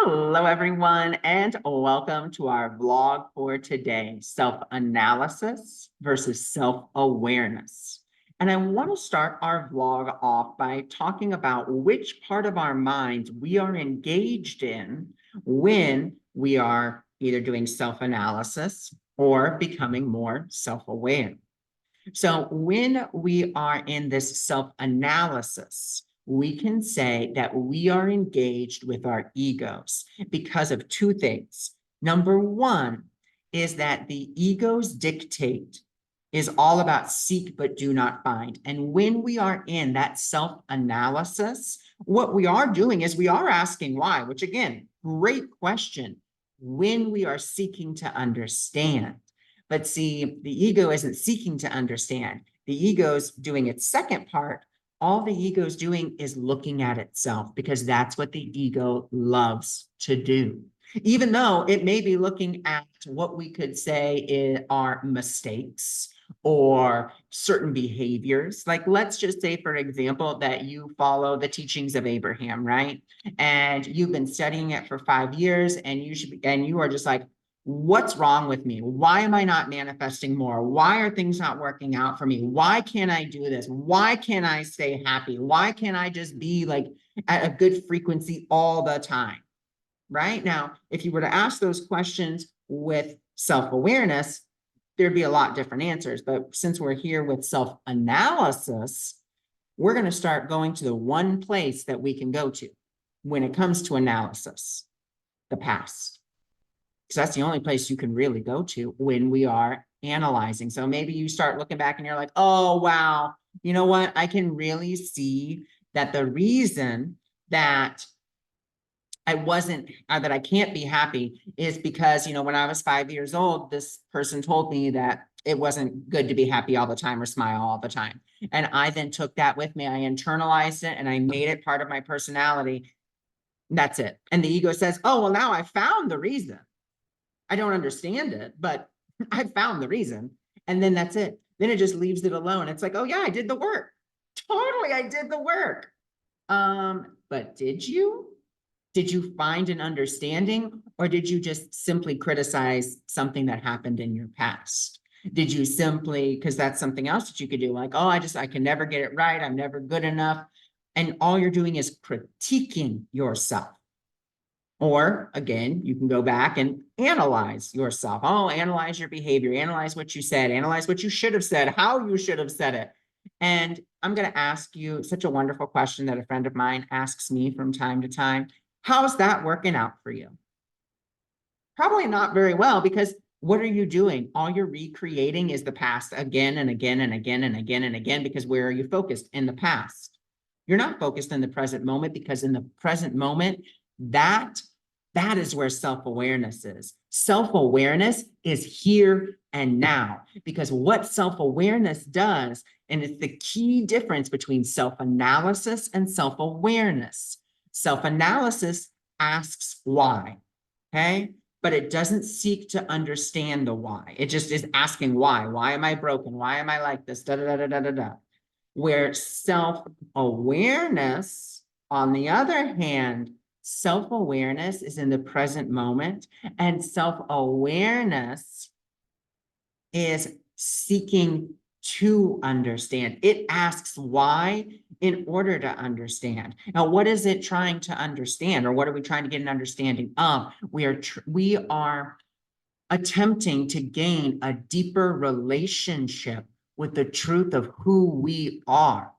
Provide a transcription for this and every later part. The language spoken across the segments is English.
Hello, everyone, and welcome to our vlog for today, self-analysis versus self-awareness. And I want to start our vlog off by talking about which part of our minds we are engaged in when we are either doing self-analysis or becoming more self-aware. So when we are in this self-analysis, we can say that we are engaged with our egos because of two things. Number one is that the ego's dictate is all about seek but do not find. And when we are in that self-analysis, what we are doing is we are asking why, which again, great question, when we are seeking to understand. But see, the ego isn't seeking to understand. The ego's doing its second part. All the ego's doing is looking at itself because that's what the ego loves to do. Even though it may be looking at what we could say are mistakes or certain behaviors. Like, let's just say, for example, that you follow the teachings of Abraham, right? And you've been studying it for 5 years and you are just like, what's wrong with me? Why am I not manifesting more? Why are things not working out for me? Why can't I do this? Why can't I stay happy? Why can't I just be like at a good frequency all the time? Right? Now, if you were to ask those questions with self-awareness, there'd be a lot different answers. But since we're here with self-analysis, we're going to start going to the one place that we can go to when it comes to analysis, the past. Because that's the only place you can really go to when we are analyzing. So maybe you start looking back and you're like, oh, wow, you know what? I can really see that the reason that that I can't be happy is because, when I was 5 years old, this person told me that it wasn't good to be happy all the time or smile all the time. And I then took that with me. I internalized it and I made it part of my personality. That's it. And the ego says, oh, well, now I found the reason. I don't understand it, but I found the reason. And then that's it. Then it just leaves it alone. It's like, oh yeah, I did the work. Totally, I did the work. But did you? Did you find an understanding, or did you just simply criticize something that happened in your past? Did you simply, because that's something else that you could do, like, oh, I can never get it right. I'm never good enough. And all you're doing is critiquing yourself. Or again, you can go back and analyze yourself. Oh, analyze your behavior, analyze what you said, analyze what you should have said, how you should have said it. And I'm going to ask you such a wonderful question that a friend of mine asks me from time to time. How's that working out for you? Probably not very well, because what are you doing? All you're recreating is the past again and again and again and again and again, because where are you focused? In the past. You're not focused in the present moment, because in the present moment, that is where self-awareness is. Self-awareness is here and now, because what self-awareness does, and it's the key difference between self-analysis and self-awareness. Self-analysis asks why, okay? But it doesn't seek to understand the why. It just is asking why. Why am I broken? Why am I like this? Da, da, da, da, da, da. Where self-awareness, on the other hand, self-awareness is in the present moment, and self-awareness is seeking to understand. It asks why in order to understand. Now, what is it trying to understand, or what are we trying to get an understanding of? We are attempting to gain a deeper relationship with the truth of who we are.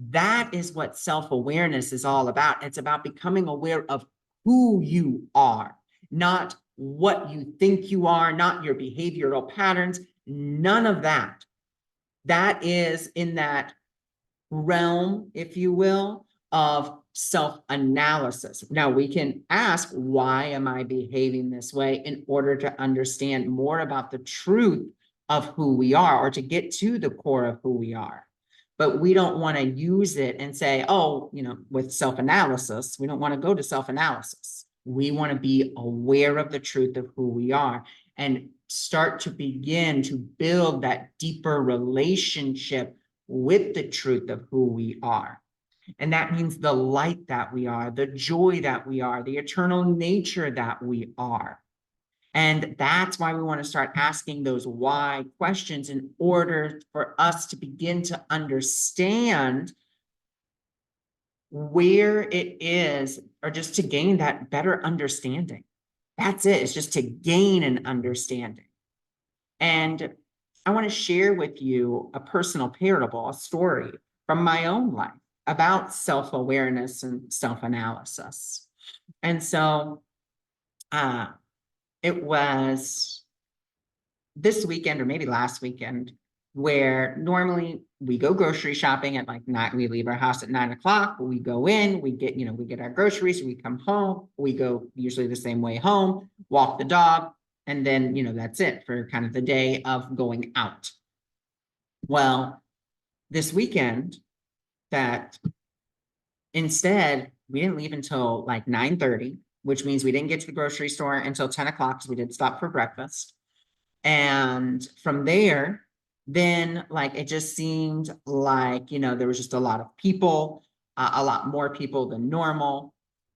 That is what self-awareness is all about. It's about becoming aware of who you are, not what you think you are, not your behavioral patterns, none of that. That is in that realm, if you will, of self-analysis. Now, we can ask, why am I behaving this way, in order to understand more about the truth of who we are, or to get to the core of who we are. But we don't want to use it and say, oh, with self-analysis, we don't want to go to self-analysis. We want to be aware of the truth of who we are and start to begin to build that deeper relationship with the truth of who we are. And that means the light that we are, the joy that we are, the eternal nature that we are. And that's why we want to start asking those why questions in order for us to begin to understand where it is, or just to gain that better understanding. That's it. It's just to gain an understanding. And I want to share with you a personal parable, a story from my own life about self-awareness and self-analysis. And so it was this weekend or maybe last weekend, where normally we go grocery shopping at like 9, we leave our house at 9 o'clock, we go in, we get our groceries, we come home, we go usually the same way home, walk the dog, and then, that's it for kind of the day of going out. Well, this weekend, that instead, we didn't leave until like 9:30, which means we didn't get to the grocery store until 10 o'clock because we did stop for breakfast. And from there, then like it just seemed like, there was just a lot of people, a lot more people than normal,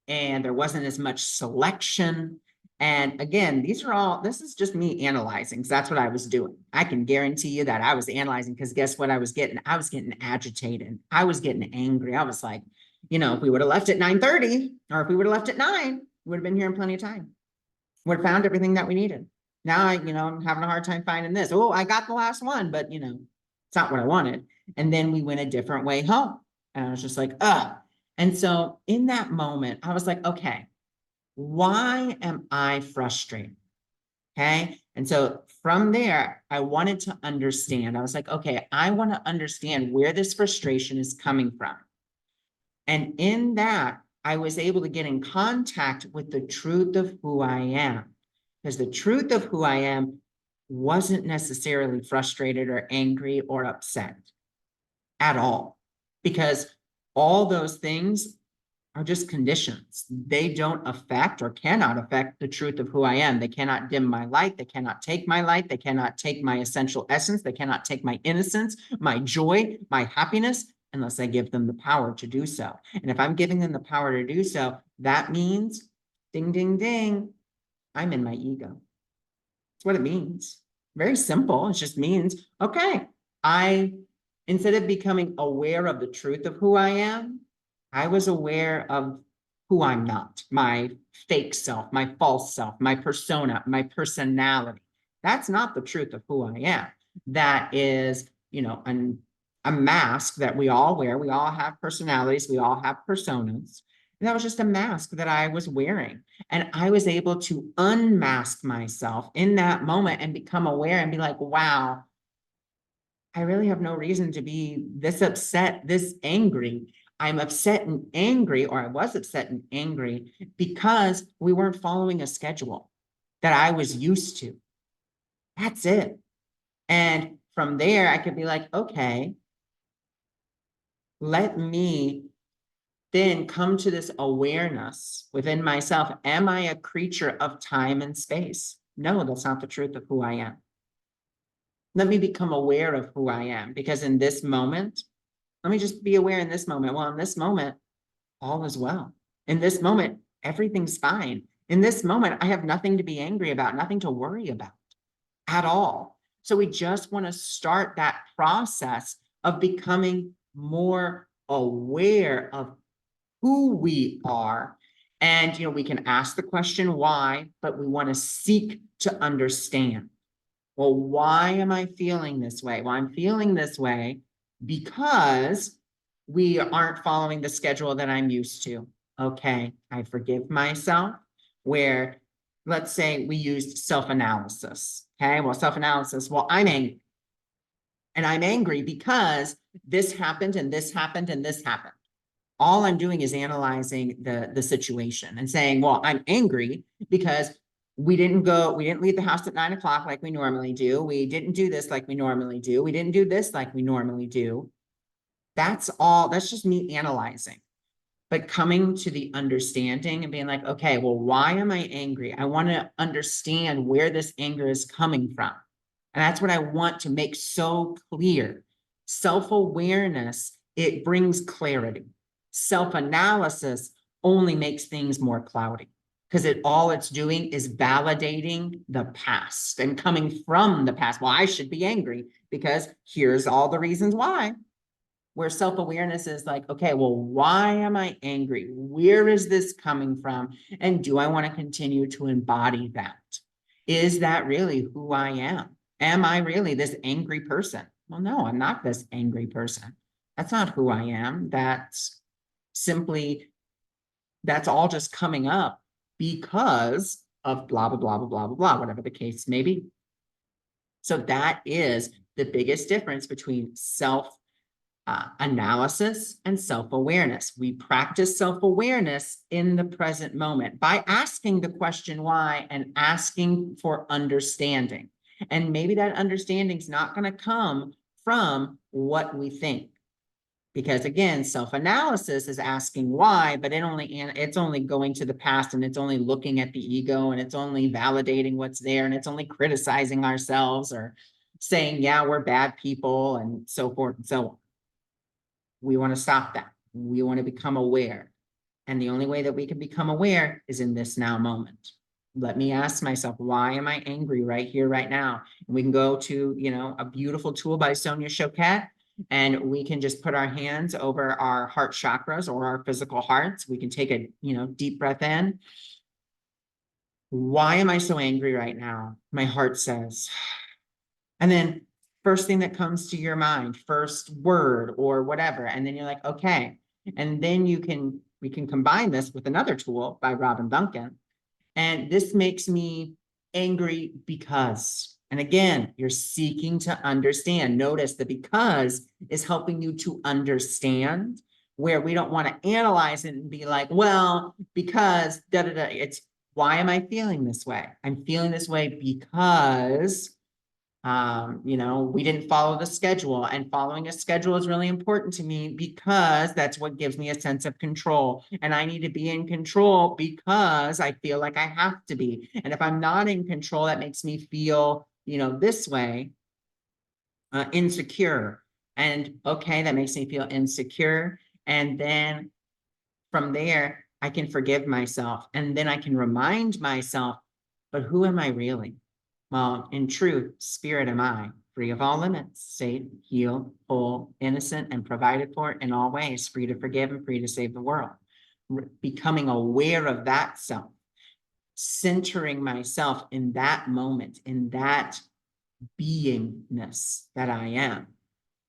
and there wasn't as much selection. And again, this is just me analyzing, because that's what I was doing. I can guarantee you that I was analyzing, because guess what I was getting? I was getting agitated. I was getting angry. I was like, if we would have left at 9:30, or if we would have left at 9, we would have been here in plenty of time. Would have found everything that we needed. Now I'm having a hard time finding this. Oh, I got the last one, but it's not what I wanted. And then we went a different way home. And I was just like, ugh. And so in that moment, I was like, okay, why am I frustrated? Okay. And so from there, I wanted to understand. I was like, okay, I want to understand where this frustration is coming from. And in that, I was able to get in contact with the truth of who I am. Because the truth of who I am wasn't necessarily frustrated or angry or upset at all. Because all those things are just conditions. They don't affect or cannot affect the truth of who I am. They cannot dim my light. They cannot take my light. They cannot take my essential essence. They cannot take my innocence, my joy, my happiness, unless I give them the power to do so. And if I'm giving them the power to do so, that means, ding, ding, ding, I'm in my ego. That's what it means. Very simple. It just means, okay, instead of becoming aware of the truth of who I am, I was aware of who I'm not, my fake self, my false self, my persona, my personality. That's not the truth of who I am. That is, a mask that we all wear. We all have personalities. We all have personas. And that was just a mask that I was wearing. And I was able to unmask myself in that moment and become aware and be like, wow, I really have no reason to be this upset, this angry. I'm upset and angry, or I was upset and angry because we weren't following a schedule that I was used to. That's it. And from there, I could be like, okay, let me then come to this awareness within myself. Am I a creature of time and space? No, that's not the truth of who I am. Let me become aware of who I am, because in this moment, let me just be aware in this moment. Well, in this moment, all is well. In this moment, everything's fine. In this moment, I have nothing to be angry about, nothing to worry about at all. So we just want to start that process of becoming more aware of who we are. And, we can ask the question why, but we want to seek to understand. Well, why am I feeling this way? Well, I'm feeling this way because we aren't following the schedule that I'm used to. Okay, I forgive myself, where let's say we used self-analysis. Okay, well, self-analysis, well, I'm angry. And I'm angry because this happened and this happened and this happened. All I'm doing is analyzing the situation and saying, well, I'm angry because we didn't leave the house at 9 o'clock like we normally do. We didn't do this like we normally do. We didn't do this like we normally do. That's just me analyzing. But coming to the understanding and being like, okay, well, why am I angry? I want to understand where this anger is coming from. And that's what I want to make so clear. Self-awareness, it brings clarity. Self-analysis only makes things more cloudy because all it's doing is validating the past and coming from the past. Well, I should be angry because here's all the reasons why. Where self-awareness is like, okay, well, why am I angry? Where is this coming from? And do I want to continue to embody that? Is that really who I am? Am I really this angry person? Well, no, I'm not this angry person. That's not who I am. That's all just coming up because of blah, blah, blah, blah, blah, blah, blah, whatever the case may be. So that is the biggest difference between analysis and self-awareness. We practice self-awareness in the present moment by asking the question why and asking for understanding. And maybe that understanding is not going to come from what we think. Because again, self-analysis is asking why, but it's only going to the past, and it's only looking at the ego, and it's only validating what's there, and it's only criticizing ourselves or saying, yeah, we're bad people, and so forth and so on. We want to stop that. We want to become aware. And the only way that we can become aware is in this now moment. Let me ask myself, why am I angry right here, right now? And we can go to, a beautiful tool by Sonia Choquette, and we can just put our hands over our heart chakras or our physical hearts. We can take a, deep breath in. Why am I so angry right now? My heart says. And then first thing that comes to your mind, first word or whatever. And then you're like, okay. And then we can combine this with another tool by Robin Duncan. And this makes me angry because, and again, you're seeking to understand. Notice the because is helping you to understand, where we don't want to analyze it and be like, well, because da da da. It's, why am I feeling this way? I'm feeling this way because we didn't follow the schedule, and following a schedule is really important to me because that's what gives me a sense of control. And I need to be in control because I feel like I have to be. And if I'm not in control, that makes me feel, this way, insecure. And okay, that makes me feel insecure. And then from there, I can forgive myself. And then I can remind myself, but who am I really? Well, in truth, spirit am I, free of all limits, safe, healed, whole, innocent, and provided for in all ways, free to forgive and free to save the world. Becoming aware of that self, centering myself in that moment, in that beingness that I am,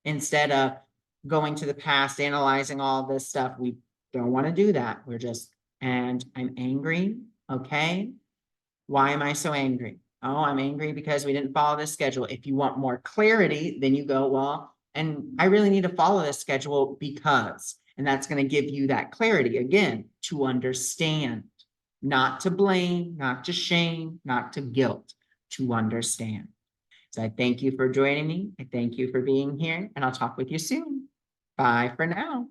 instead of going to the past, analyzing all this stuff. We don't want to do that. We're just, and I'm angry. Okay. Why am I so angry? Oh, I'm angry because we didn't follow this schedule. If you want more clarity, then you go, well, and I really need to follow this schedule because, and that's going to give you that clarity again, to understand, not to blame, not to shame, not to guilt, to understand. So I thank you for joining me. I thank you for being here, and I'll talk with you soon. Bye for now.